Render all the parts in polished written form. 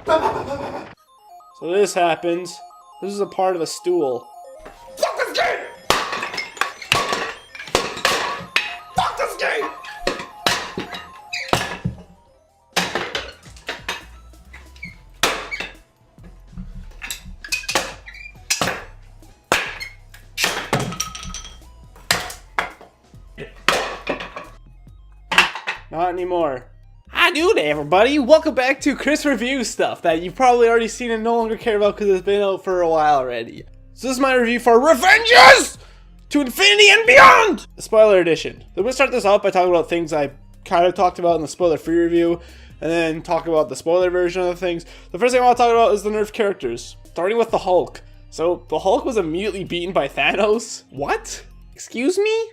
So this happens. This is a part of a stool. Fuck this game! Fuck this game! Not anymore. Hi dude, everybody! Welcome back to Chris Review stuff that you've probably already seen and no longer care about because it's been out for a while already. So this is my review for Avengers to Infinity and Beyond! Spoiler edition. So we're gonna start this off by talking about things I kind of talked about in the spoiler-free review, and then talk about the spoiler version of the things. The first thing I want to talk about is the nerf characters, starting with the Hulk. So the Hulk was immediately beaten by Thanos. What? Excuse me?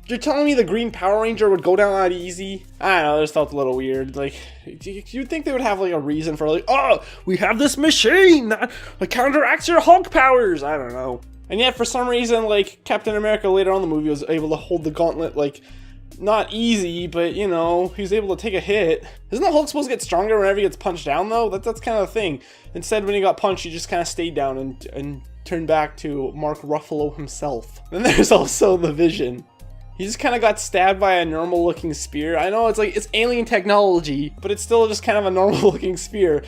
You're telling me the Green Power Ranger would go down that easy? I don't know, it just felt a little weird. Like, you'd think they would have like a reason for like, oh, we have this machine that counteracts your Hulk powers. I don't know. And yet for some reason, like, Captain America later on in the movie was able to hold the gauntlet, like, not easy, but you know, he was able to take a hit. Isn't the Hulk supposed to get stronger whenever he gets punched down though? That's kind of the thing. Instead, when he got punched, he just kind of stayed down and turned back to Mark Ruffalo himself. Then there's also the Vision. He just kind of got stabbed by a normal looking spear. I know it's like, it's alien technology, but it's still just kind of a normal looking spear.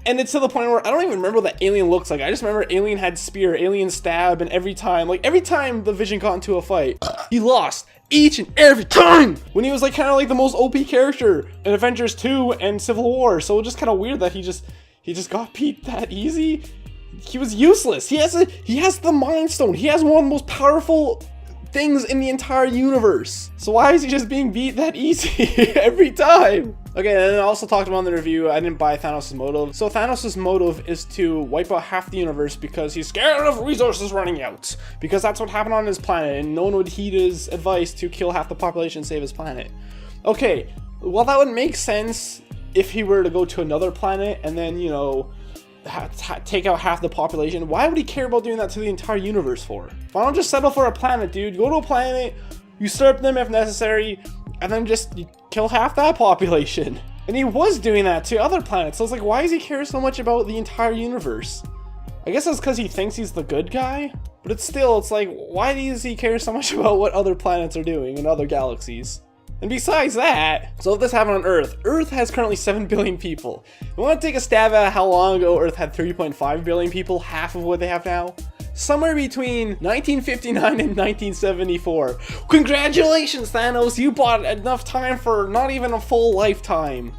And it's to the point where I don't even remember what the alien looks like. I just remember alien had spear, alien stab, and every time the Vision got into a fight, he lost each and every time when he was like kind of like the most OP character in Avengers 2 and Civil War. So it's just kind of weird that he just got beat that easy. He was useless. He has the Mind Stone. He has one of the most powerful things in the entire universe. So why is he just being beat that easy every time? Okay, and then I also talked about in the review, I didn't buy Thanos' motive. So Thanos' motive is to wipe out half the universe because he's scared of resources running out. Because that's what happened on his planet, and no one would heed his advice to kill half the population and save his planet. Okay, well that would make sense if he were to go to another planet and then, you know, take out half the population. Why would he care about doing that to the entire universe for? Why don't just settle for a planet, dude? Go to a planet, usurp them if necessary, and then just kill half that population. And he was doing that to other planets. So I was like, why does he care so much about the entire universe? I guess it's because he thinks he's the good guy, but it's like, why does he care so much about what other planets are doing in other galaxies? And besides that, so if this happened on Earth, Earth has currently 7 billion people. You want to take a stab at how long ago Earth had 3.5 billion people, half of what they have now? Somewhere between 1959 and 1974. Congratulations, Thanos, you bought enough time for not even a full lifetime.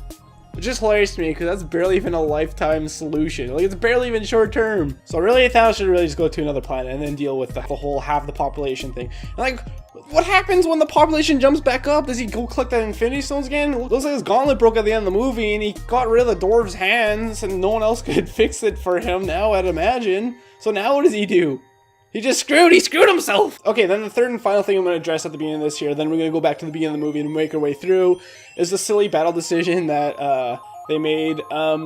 Which is hilarious to me, because that's barely even a lifetime solution. Like, it's barely even short term. So really, Thanos should really just go to another planet and then deal with the whole half the population thing. And like, what happens when the population jumps back up? Does he go collect that Infinity Stones again? It looks like his gauntlet broke at the end of the movie, and he got rid of the dwarf's hands, and no one else could fix it for him now, I'd imagine. So now what does he do? He screwed himself! Okay, then the third and final thing I'm going to address at the beginning of this here, then we're going to go back to the beginning of the movie and make our way through, is the silly battle decision that they made.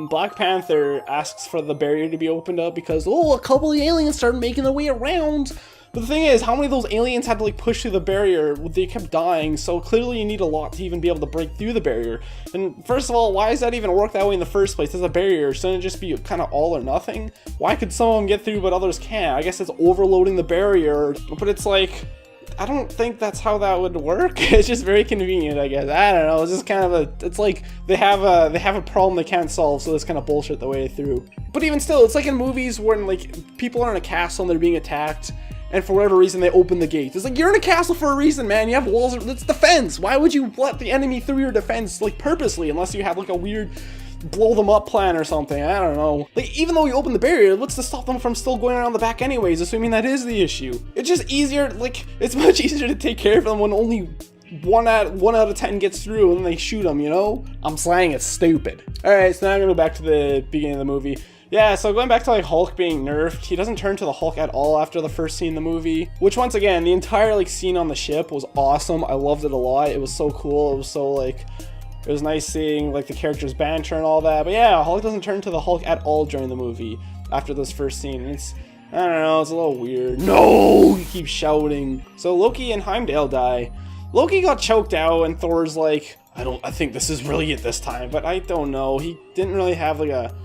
Black Panther asks for the barrier to be opened up because, oh, a couple of aliens started making their way around. But the thing is, how many of those aliens had to like push through the barrier? They kept dying, so clearly you need a lot to even be able to break through the barrier. And first of all, why does that even work that way in the first place? There's a barrier, shouldn't it just be kind of all or nothing? Why could some of them get through but others can't? I guess it's overloading the barrier, but it's like, I don't think that's how that would work. It's just very convenient, I guess. I don't know, it's just kind of it's like they have a problem they can't solve, so that's kind of bullshit the way through. But even still, it's like in movies when like people are in a castle and they're being attacked, and for whatever reason they open the gate. It's like, you're in a castle for a reason, man. You have walls, it's defense. Why would you let the enemy through your defense, like, purposely, unless you have like a weird blow them up plan or something? I don't know. Like, even though you open the barrier, what's to stop them from still going around the back anyways, assuming that is the issue? It's just easier, like, it's much easier to take care of them when only one out of 10 gets through and then they shoot them, you know? I'm saying it's stupid. Alright, so now I'm gonna go back to the beginning of the movie. Yeah, so going back to like Hulk being nerfed, he doesn't turn to the Hulk at all after the first scene in the movie, which once again, the entire like scene on the ship was awesome. I loved it a lot. It was so cool. It was so like, it was nice seeing like the characters banter and all that. But yeah, Hulk doesn't turn to the Hulk at all during the movie after this first scene. And it's, I don't know, it's a little weird. No, he keeps shouting. So Loki and Heimdall die. Loki got choked out and Thor's like, I think this is really it this time, but I don't know. He didn't really have like a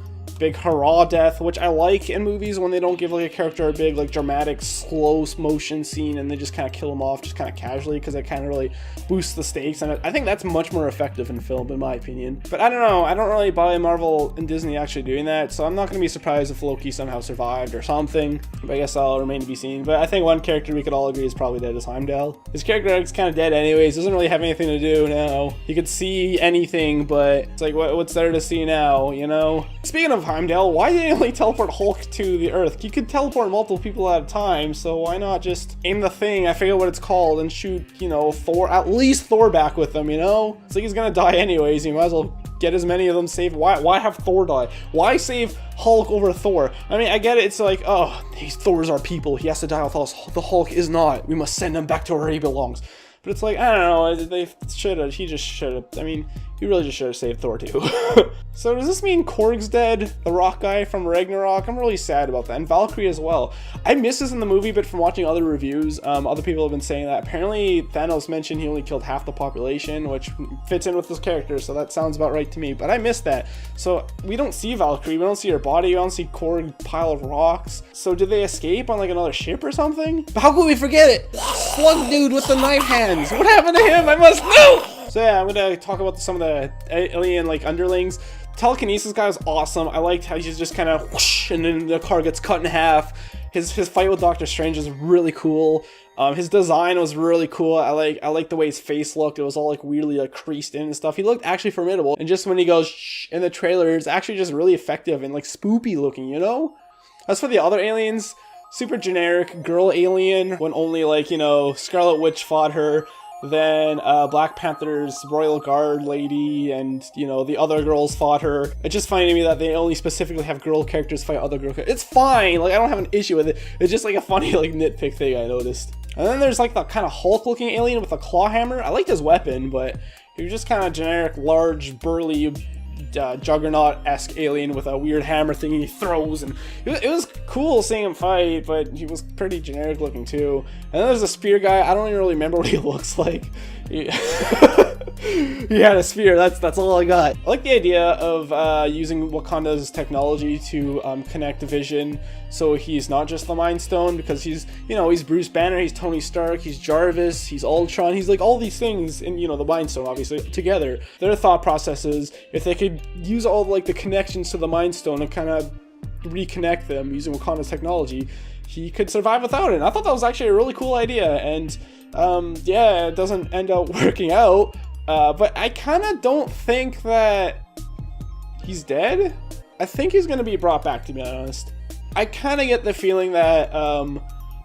big hurrah death, which I like in movies when they don't give like a character a big like dramatic slow motion scene and they just kind of kill him off just kind of casually, because it kind of really boosts the stakes, and I think that's much more effective in film in my opinion. But I don't know, I don't really buy Marvel and Disney actually doing that, so I'm not going to be surprised if Loki somehow survived or something, but I guess that'll remain to be seen. But I think one character we could all agree is probably dead is Heimdall. His character is kind of dead anyways, doesn't really have anything to do now. He could see anything, but it's like, what's there to see now, you know? Speaking of Heimdall, why did he only teleport Hulk to the Earth? You could teleport multiple people at a time, so why not just aim the thing, I forget what it's called, and shoot, you know, Thor, at least Thor back with them, you know? It's like he's gonna die anyways, you might as well get as many of them saved. Why have Thor die? Why save Hulk over Thor? I mean, I get it, it's like, oh, Thor's our people, he has to die with us. The Hulk is not. We must send him back to where he belongs. But it's like, I don't know, he just should have, I mean, he really just should have saved Thor too. So does this mean Korg's dead? The rock guy from Ragnarok? I'm really sad about that. And Valkyrie as well. I missed this in the movie, but from watching other reviews, other people have been saying that apparently Thanos mentioned he only killed half the population, which fits in with this character, so that sounds about right to me. But I missed that. So we don't see Valkyrie, we don't see her body, we don't see Korg pile of rocks. So did they escape on like another ship or something? But how could we forget it? Slug dude with the knife hands. What happened to him? I must know! So yeah, I'm gonna talk about some of the alien like underlings. Telekinesis guy was awesome. I liked how he's just kind of whoosh, and then the car gets cut in half. His fight with Doctor Strange is really cool. His design was really cool. I like the way his face looked. It was all like weirdly like creased in and stuff. He looked actually formidable. And just when he goes shh in the trailer, it's actually just really effective and like spoopy looking, you know? As for the other aliens, super generic girl alien when only like, you know, Scarlet Witch fought her. Then Black Panther's Royal Guard lady and, you know, the other girls fought her. It's just funny to me that they only specifically have girl characters fight other girl characters. It's fine, like I don't have an issue with it. It's just like a funny like nitpick thing I noticed. And then there's like the kind of Hulk looking alien with a claw hammer. I liked his weapon, but he was just kind of generic, large, burly, Juggernaut-esque alien with a weird hammer thing he throws, and it was cool seeing him fight, but he was pretty generic looking too. And then there's a spear guy. I don't even really remember what he looks like. He had a spear. That's all I got. I like the idea of using Wakanda's technology to connect Vision, so he's not just the Mind Stone, because he's, you know, he's Bruce Banner, he's Tony Stark, he's Jarvis, he's Ultron, he's like all these things in, you know, the Mind Stone obviously together. Their thought processes, if they could use all like the connections to the Mind Stone and kind of reconnect them using Wakanda's technology, he could survive without it. And I thought that was actually a really cool idea, and yeah, it doesn't end up working out, but I kind of don't think that he's dead. I think he's going to be brought back, to be honest. I kind of get the feeling that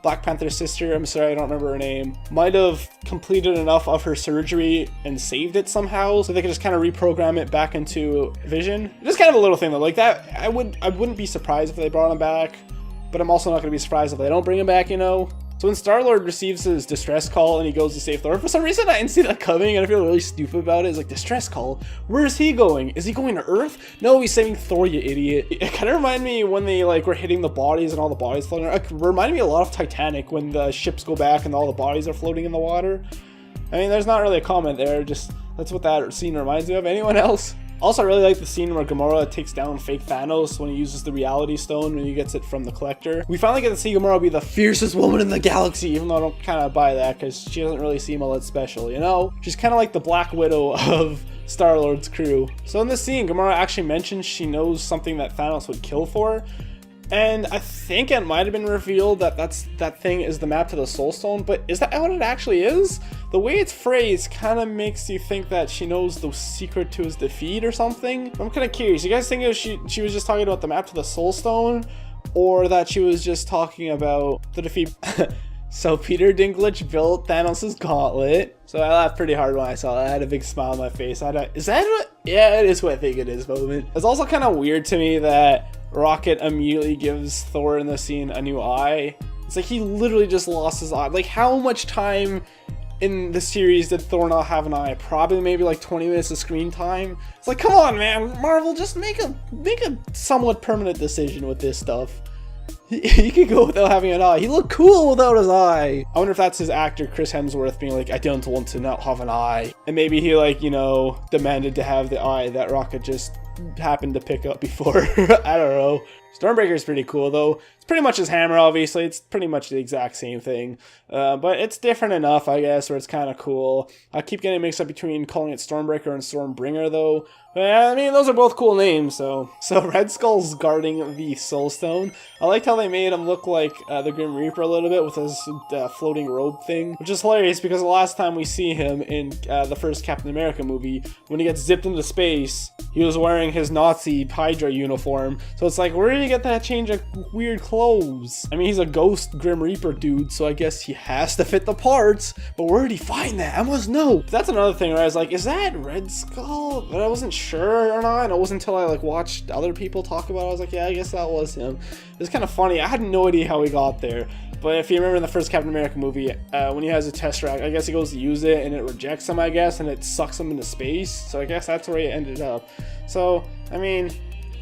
Black Panther's sister, I'm sorry I don't remember her name, might have completed enough of her surgery and saved it somehow, so they could just kind of reprogram it back into Vision. Just kind of a little thing though, like that, I wouldn't be surprised if they brought him back, but I'm also not going to be surprised if they don't bring him back, you know? So when Star-Lord receives his distress call and he goes to save Thor, for some reason I didn't see that coming and I feel really stupid about it. It's like, distress call? Where is he going? Is he going to Earth? No, he's saving Thor, you idiot. It kind of reminded me when they like were hitting the bodies and all the bodies floating around. It reminded me a lot of Titanic when the ships go back and all the bodies are floating in the water. I mean, there's not really a comment there, just that's what that scene reminds me of. Anyone else? Also, I really like the scene where Gamora takes down fake Thanos when he uses the Reality Stone when he gets it from the Collector. We finally get to see Gamora be the fiercest woman in the galaxy, even though I don't kind of buy that because she doesn't really seem all that special, you know? She's kind of like the Black Widow of Star-Lord's crew. So in this scene, Gamora actually mentions she knows something that Thanos would kill for. And I think it might have been revealed that that thing is the map to the Soul Stone, but is that what it actually is? The way it's phrased kind of makes you think that she knows the secret to his defeat or something. I'm kind of curious. You guys think she was just talking about the map to the Soul Stone, or that she was just talking about the defeat? So Peter Dinklage built Thanos' gauntlet. So I laughed pretty hard when I saw that. I had a big smile on my face. Is that what? Yeah, it is what I think it is moment. It's also kind of weird to me that Rocket immediately gives Thor in the scene a new eye. It's like he literally just lost his eye. Like, how much time in the series did Thor not have an eye? Probably maybe like 20 minutes of screen time. It's like, come on, man, Marvel, just make a somewhat permanent decision with this stuff. He could go without having an eye. He looked cool without his eye. I wonder if that's his actor Chris Hemsworth being like, I don't want to not have an eye. And maybe he, like, you know, demanded to have the eye that Rocket just happened to pick up before. I don't know. Stormbreaker is pretty cool though. It's pretty much his hammer, obviously. It's pretty much the exact same thing. But it's different enough, I guess, where it's kind of cool. I keep getting mixed up between calling it Stormbreaker and Stormbringer though. But, I mean, those are both cool names, so Red Skull's guarding the Soul Stone. I liked how they made him look like the Grim Reaper a little bit with his floating robe thing, which is hilarious because the last time we see him in the first Captain America movie, when he gets zipped into space, he was wearing his Nazi Hydra uniform. So it's like, where did he get that change of weird clothes? I mean, he's a ghost Grim Reaper dude, so I guess he has to fit the parts, but where did he find that? I must know. That's another thing where I was like, is that Red Skull? But I wasn't sure or not, and it wasn't until I like watched other people talk about it, I was like, yeah, I guess that was him. It's kind of funny. I had no idea how he got there, but if you remember in the first Captain America movie, when he has a Tesseract, I guess he goes to use it and it rejects him, I guess, and it sucks him into space, so I guess that's where he ended up. So, I mean,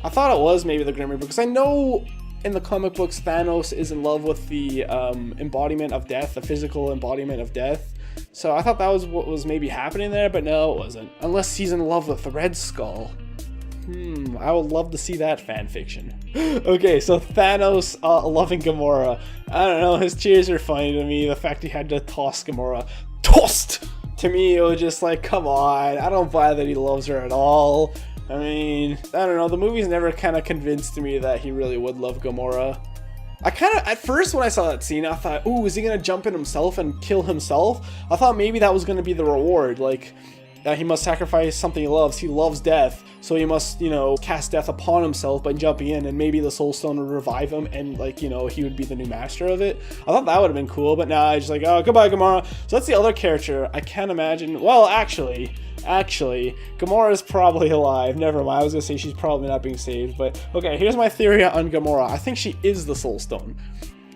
I thought it was maybe the Grim Reaper, because I know in the comic books Thanos is in love with the embodiment of death, the physical embodiment of death. So I thought that was what was maybe happening there, but no, it wasn't. Unless he's in love with the Red Skull. I would love to see that fan fiction. Okay, so Thanos loving Gamora. I don't know, his cheers are funny to me. The fact he had to toss Gamora. Tossed! To me, it was just like, come on. I don't buy that he loves her at all. I mean, I don't know. The movie's never kind of convinced me that he really would love Gamora. I kind of, at first when I saw that scene, I thought, ooh, is he going to jump in himself and kill himself? I thought maybe that was going to be the reward, like, he must sacrifice something he loves. He loves death, so he must, you know, cast death upon himself by jumping in, and maybe the Soul Stone would revive him, and, like, you know, he would be the new master of it. I thought that would have been cool, but now I just like, oh, goodbye, Gamora. So that's the other character. I can't imagine, well, actually, Gamora is probably alive. Never mind, I was gonna say she's probably not being saved, but okay, here's my theory on Gamora. I think she is the Soul Stone.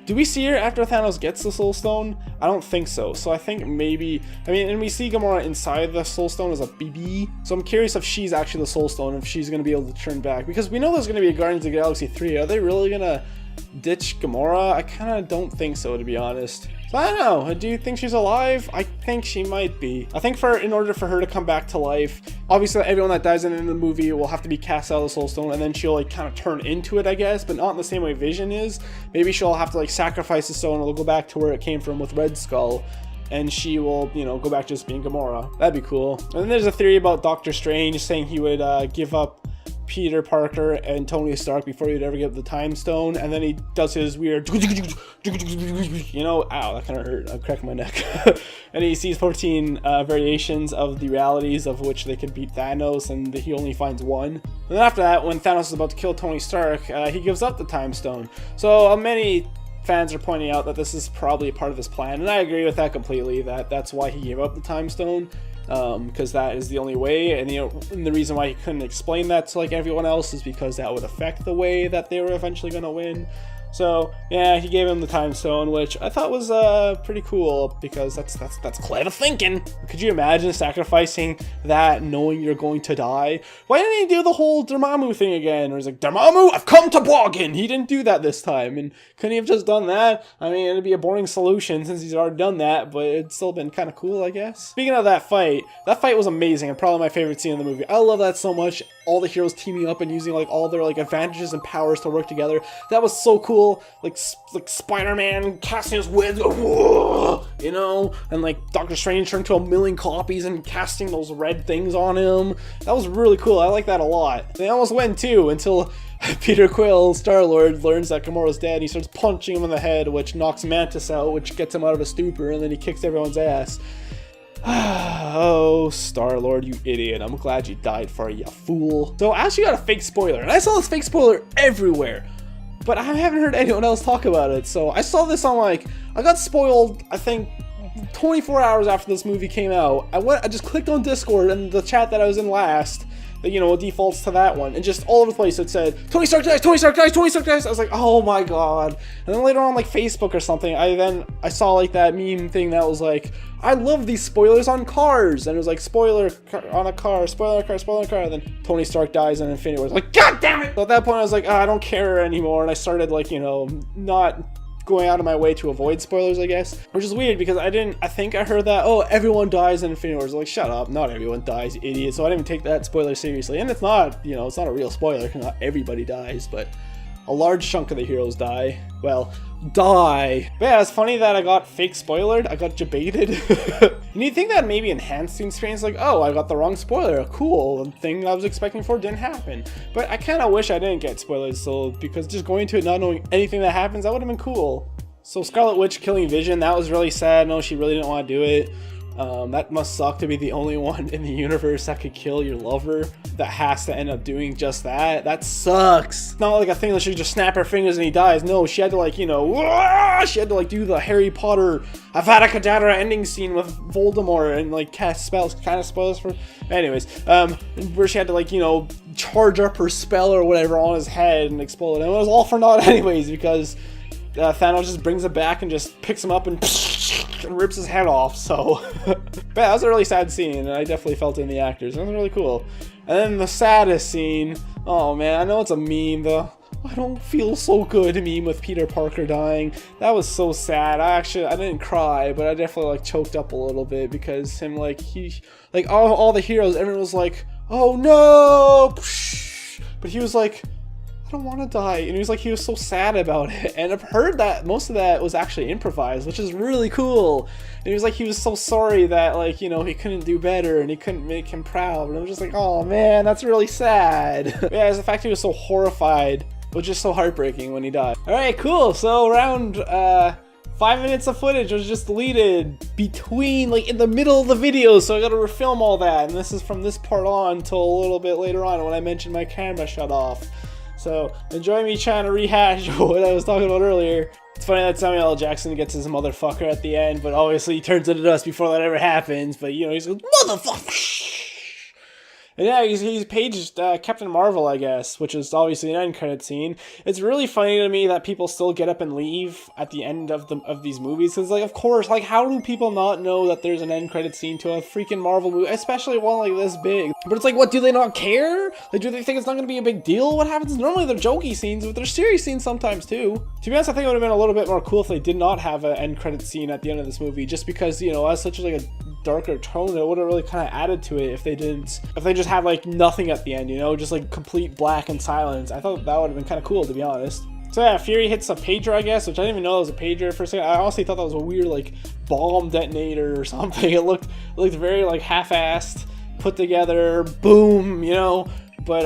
Do we see her after Thanos gets the Soul Stone? I don't think so. So I think maybe, I mean, and we see Gamora inside the Soul Stone as a BB. So I'm curious if she's actually the Soul Stone, if she's gonna be able to turn back, because we know there's gonna be a Guardians of the Galaxy 3. Are they really gonna ditch Gamora? I kind of don't think so, to be honest. So I don't know. Do you think she's alive? I think she might be. I think in order for her to come back to life, obviously everyone that dies in the movie will have to be cast out of the Soul Stone, and then she'll like kind of turn into it, I guess, but not in the same way Vision is. Maybe she'll have to like sacrifice the stone, and it'll go back to where it came from with Red Skull, and she will, you know, go back to just being Gamora. That'd be cool. And then there's a theory about Doctor Strange saying he would give up Peter Parker and Tony Stark before he'd ever get the Time Stone, and then he does his weird, you know, ow, that kind of hurt, I cracked my neck. And he sees 14 variations of the realities of which they could beat Thanos, and he only finds one. And then after that, when Thanos is about to kill Tony Stark, he gives up the Time Stone. So many fans are pointing out that this is probably a part of his plan, and I agree with that completely, that that's why he gave up the Time Stone. Because that is the only way, and, you know, and the reason why he couldn't explain that to like everyone else is because that would affect the way that they were eventually going to win. So yeah, he gave him the Time Stone, which I thought was pretty cool, because that's clever thinking. Could you imagine sacrificing that knowing you're going to die? Why didn't he do the whole Dormammu thing again? Or he's like, Dormammu, I've come to bargain. He didn't do that this time, and couldn't he have just done that? I mean, it'd be a boring solution since he's already done that, but it'd still been kind of cool, I guess. Speaking of that fight was amazing, and probably my favorite scene in the movie. I love that so much. All the heroes teaming up and using like all their like advantages and powers to work together. That was so cool. Like Spider-Man casting his webs, you know, and like Doctor Strange turned to 1,000,000 copies and casting those red things on him. That was really cool. I like that a lot. They almost win too until Peter Quill, Star-Lord, learns that Gamora's dead. He starts punching him in the head, which knocks Mantis out, which gets him out of a stupor, and then he kicks everyone's ass. Oh, Star-Lord, you idiot. I'm glad you died for you fool. So I actually got a fake spoiler, and I saw this fake spoiler everywhere, but I haven't heard anyone else talk about it. So I saw this on like, I got spoiled, I think, 24 hours after this movie came out. I just clicked on Discord, and the chat that I was in last, you know, defaults to that one, and just all over the place it said, Tony Stark dies, Tony Stark dies, Tony Stark dies. I was like, oh my god. And then later on, like Facebook or something, I saw like that meme thing that was like, I love these spoilers on cars, and it was like spoiler on a car, spoiler on a car, spoiler on a car, and then Tony Stark dies in Infinity War. I was like, god damn it. So at that point I was like, oh, I don't care anymore, and I started like, you know, not going out of my way to avoid spoilers, I guess, which is weird because I think I heard that, oh, everyone dies in Infinity Wars. Like, shut up, not everyone dies, idiot. So I didn't even take that spoiler seriously, and it's not, you know, it's not a real spoiler because not everybody dies, but a large chunk of the heroes die. Well, die. But yeah, it's funny that I got fake spoilered. I got debated. And you think that maybe enhanced the experience, like, oh, I got the wrong spoiler. Cool. The thing I was expecting for didn't happen. But I kind of wish I didn't get spoilers, so because just going to it not knowing anything that happens, that would have been cool. So Scarlet Witch killing Vision, that was really sad. No, she really didn't want to do it. That must suck to be the only one in the universe that could kill your lover that has to end up doing just that. That sucks. It's not like a thing that she could just snap her fingers and he dies. No, she had to, like, you know, she had to, like, do the Harry Potter Avada Kedavra ending scene with Voldemort and, like, cast spells. Kind of spoilers for... Anyways, where she had to, like, you know, charge up her spell or whatever on his head and explode. And it was all for naught anyways because Thanos just brings it back and just picks him up and rips his head off. So but that was a really sad scene, and I definitely felt it in the actors. It was really cool. And then the saddest scene, oh man, I know it's a meme, the I don't feel so good meme with Peter Parker dying. That was so sad. I didn't cry, but I definitely, like, choked up a little bit because him, like, all the heroes, everyone was like, oh no, but he was like, I don't want to die, and he was so sad about it. And I've heard that most of that was actually improvised, which is really cool. And he was so sorry that, like, you know, he couldn't do better and he couldn't make him proud. And I was just like, oh man, that's really sad. But yeah, the fact he was so horrified was just so heartbreaking when he died. All right, cool. So around 5 minutes of footage was just deleted between, like, in the middle of the video, so I gotta refilm all that. And this is from this part on till a little bit later on when I mentioned my camera shut off. So enjoy me trying to rehash what I was talking about earlier. It's funny that Samuel L. Jackson gets his motherfucker at the end, but obviously he turns into dust before that ever happens. But, you know, he's like, motherfucker. And yeah, he's paged Captain Marvel, I guess, which is obviously an end credit scene. It's really funny to me that people still get up and leave at the end of these movies. Because, like, of course, like, how do people not know that there's an end credit scene to a freaking Marvel movie, especially one like this big? But it's like, what, do they not care? Like, do they think it's not going to be a big deal? What happens? Normally they're jokey scenes, but they're serious scenes sometimes too. To be honest, I think it would have been a little bit more cool if they did not have an end credit scene at the end of this movie, just because, you know, as such like a darker tone, it would have really kind of added to it if they just had, like, nothing at the end, you know, just like complete black and silence. I thought that would have been kind of cool, to be honest. So yeah, Fury hits a pager, I guess, which I didn't even know it was a pager for a second. I honestly thought that was a weird, like, bomb detonator or something. It looked very, like, half-assed, put together, boom, you know. But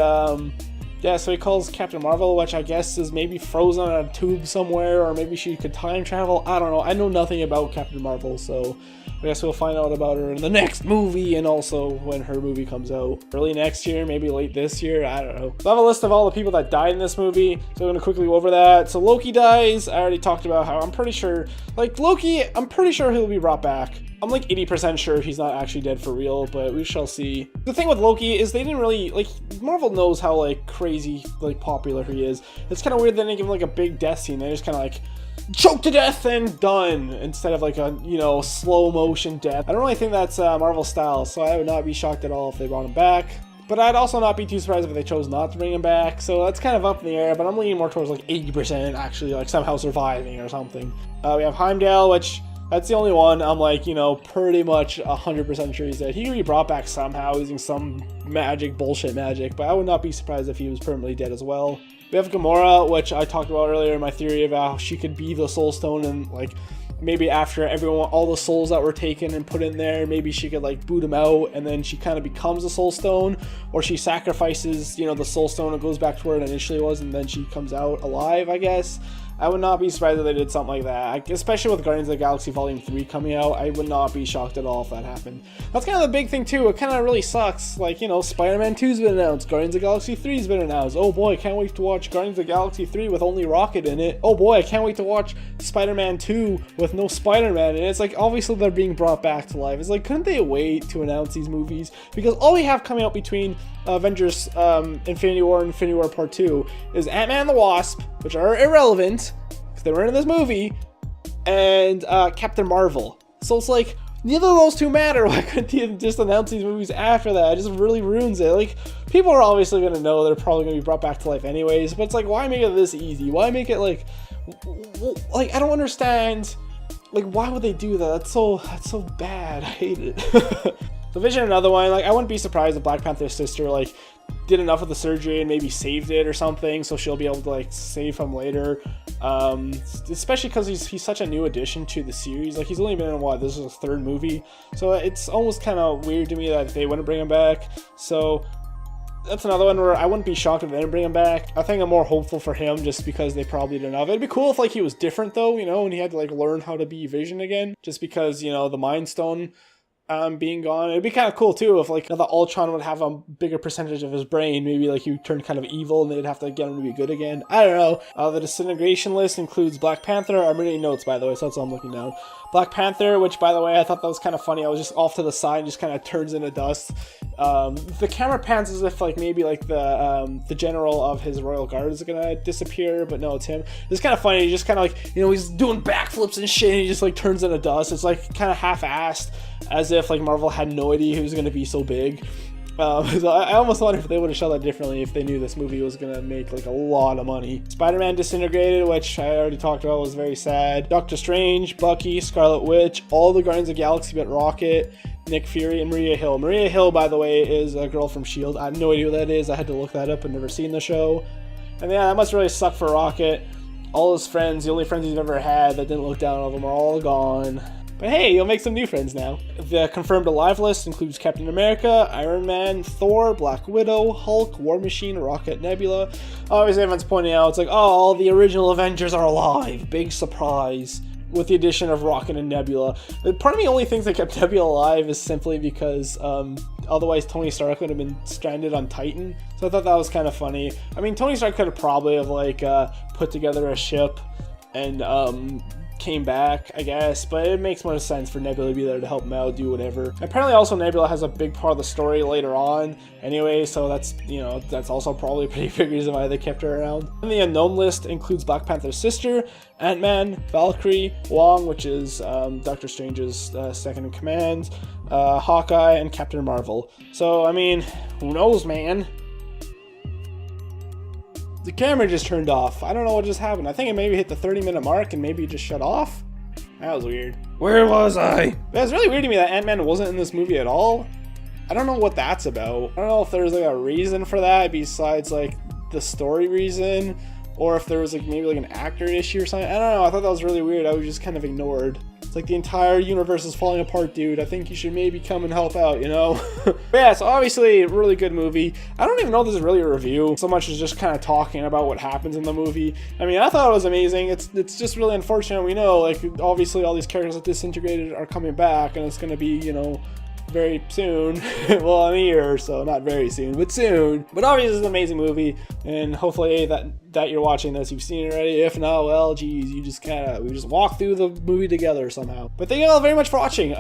yeah, so he calls Captain Marvel, which I guess is maybe frozen on a tube somewhere, or maybe she could time travel. I don't know. I know nothing about Captain Marvel, so I guess we'll find out about her in the next movie, and also when her movie comes out early next year, maybe late this year. I don't know. So I have a list of all the people that died in this movie, so I'm going to quickly go over that. So Loki dies. I already talked about how I'm pretty sure, like, Loki, I'm pretty sure he'll be brought back. I'm like 80% sure he's not actually dead for real, but we shall see. The thing with Loki is they didn't really, like, Marvel knows how, like, crazy, like, popular he is. It's kind of weird they didn't give him, like, a big death scene. They just kind of, like, choke to death and done, instead of, like, a, you know, slow motion death. I don't really think that's Marvel style, so I would not be shocked at all if they brought him back. But I'd also not be too surprised if they chose not to bring him back, so that's kind of up in the air, but I'm leaning more towards, like, 80% actually, like, somehow surviving or something. We have Heimdall, which... that's the only one I'm, like, you know, pretty much 100% sure he's dead. He could be brought back somehow using some bullshit magic, but I would not be surprised if he was permanently dead as well. We have Gamora, which I talked about earlier in my theory about how she could be the Soul Stone, and, like, maybe after all the souls that were taken and put in there, maybe she could, like, boot them out, and then she kind of becomes a Soul Stone, or she sacrifices, you know, the Soul Stone and goes back to where it initially was, and then she comes out alive, I guess. I would not be surprised if they did something like that, especially with Guardians of the Galaxy Volume 3 coming out. I would not be shocked at all if that happened. That's kind of the big thing too. It kind of really sucks. Like, you know, Spider-Man 2's been announced, Guardians of the Galaxy 3's been announced. Oh boy, I can't wait to watch Guardians of the Galaxy 3 with only Rocket in it. Oh boy, I can't wait to watch Spider-Man 2 with no Spider-Man. And it's like, obviously they're being brought back to life. It's like, couldn't they wait to announce these movies? Because all we have coming out between Avengers Infinity War and Infinity War Part 2 is Ant-Man and the Wasp, which are irrelevant, they were in this movie, and Captain Marvel. So it's like, neither of those two matter. Why couldn't you just announce these movies after that? It just really ruins it. Like, people are obviously going to know they're probably going to be brought back to life anyways, but it's like, why make it this easy? Why make it, like, Like, I don't understand. Like, why would they do that? That's so bad. I hate it. The Vision, another one. Like, I wouldn't be surprised if Black Panther's sister, like, did enough of the surgery and maybe saved it or something, so she'll be able to, like, save him later. Especially because he's such a new addition to the series. Like, he's only been in, what, this is his 3rd movie, so it's almost kind of weird to me that they wouldn't bring him back. So that's another one where I wouldn't be shocked if they didn't bring him back. I think I'm more hopeful for him just because they probably didn't have it. It'd be cool if, like, he was different, though, you know, and he had to, like, learn how to be Vision again, just because, you know, the Mind Stone being gone. It'd be kind of cool too if, like, the Ultron would have a bigger percentage of his brain. Maybe, like, he turned kind of evil and they'd have to get him to be good again. I don't know. The disintegration list includes Black Panther. I'm reading notes, by the way, so that's all I'm looking down. Black Panther, which, by the way, I thought that was kind of funny. I was just off to the side and just kind of turns into dust. The camera pans as if, like, maybe, like, the general of his royal guard is gonna disappear, but no, it's him. It's kind of funny. He just kind of, like, you know, he's doing backflips and shit, and he just, like, turns into dust. It's, like, kind of half-assed, as if, like, Marvel had no idea he was gonna be so big. So I almost wonder if they would have shot that differently if they knew this movie was gonna make, like, a lot of money. Spider-Man disintegrated, which I already talked about, was very sad. Doctor Strange, Bucky, Scarlet Witch, all the Guardians of the Galaxy but Rocket, Nick Fury, and Maria Hill. Maria Hill, by the way, is a girl from S.H.I.E.L.D. I have no idea who that is. I had to look that up. I've never seen the show. And yeah, that must really suck for Rocket. All his friends, the only friends he's ever had that didn't look down on him, are all gone. But hey, you'll make some new friends now. The confirmed alive list includes Captain America, Iron Man, Thor, Black Widow, Hulk, War Machine, Rocket, Nebula. Obviously, everyone's pointing out, it's like, oh, all the original Avengers are alive. Big surprise. With the addition of Rocket and Nebula. Part of me only thinks they kept Nebula alive is simply because otherwise Tony Stark would have been stranded on Titan. So I thought that was kind of funny. I mean, Tony Stark could have probably have, like, put together a ship and came back, I guess, but it makes more sense for Nebula to be there to help him out, do whatever. Apparently also Nebula has a big part of the story later on anyway, so that's, you know, that's also probably a pretty big reason why they kept her around. And the unknown list includes Black Panther's sister, Ant-Man, Valkyrie, Wong, which is Doctor Strange's second in command, Hawkeye, and Captain Marvel. So, I mean, who knows, man? The camera just turned off. I don't know what just happened. I think it maybe hit the 30-minute mark and maybe it just shut off. That was weird. Where was I? It was really weird to me that Ant-Man wasn't in this movie at all. I don't know what that's about. I don't know if there's, like, a reason for that besides, like, the story reason, or if there was, like, maybe, like, an actor issue or something. I don't know. I thought that was really weird. I was just kind of ignored. It's like the entire universe is falling apart, dude. I think you should maybe come and help out, you know? But yeah, so obviously, a really good movie. I don't even know if this is really a review, so much as just kind of talking about what happens in the movie. I mean, I thought it was amazing. It's just really unfortunate. We know, like, obviously all these characters that disintegrated are coming back, and it's going to be, you know, very soon. Well, in a year or so, not very soon, but soon. But obviously, it's an amazing movie, and hopefully that you're watching this, you've seen it already. If not, well, geez, we just walk through the movie together somehow. But thank you all very much for watching.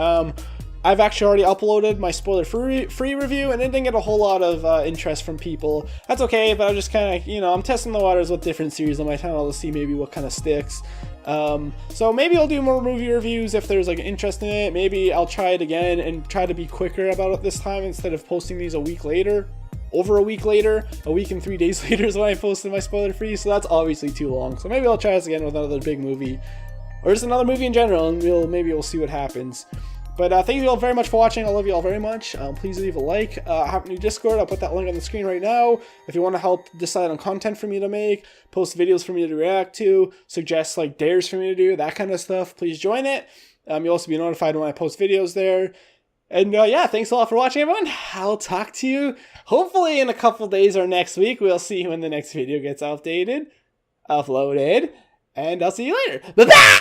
I've actually already uploaded my spoiler-free review, and it didn't get a whole lot of interest from people. That's okay, but I'm just kind of, you know, I'm testing the waters with different series on my channel to see maybe what kind of sticks. So maybe I'll do more movie reviews if there's, like, an interest in it. Maybe I'll try it again and try to be quicker about it this time instead of posting these a week later. Over a week later, a week and 3 days later is when I posted my spoiler-free, so that's obviously too long. So maybe I'll try this again with another big movie, or just another movie in general, and maybe we'll see what happens. But thank you all very much for watching. I love you all very much. Please leave a like. I have a new Discord. I'll put that link on the screen right now. If you want to help decide on content for me to make, post videos for me to react to, suggest, like, dares for me to do, that kind of stuff, please join it. You'll also be notified when I post videos there. And yeah, thanks a lot for watching, everyone. I'll talk to you hopefully in a couple days or next week. We'll see when the next video gets updated, uploaded, and I'll see you later. Bye-bye!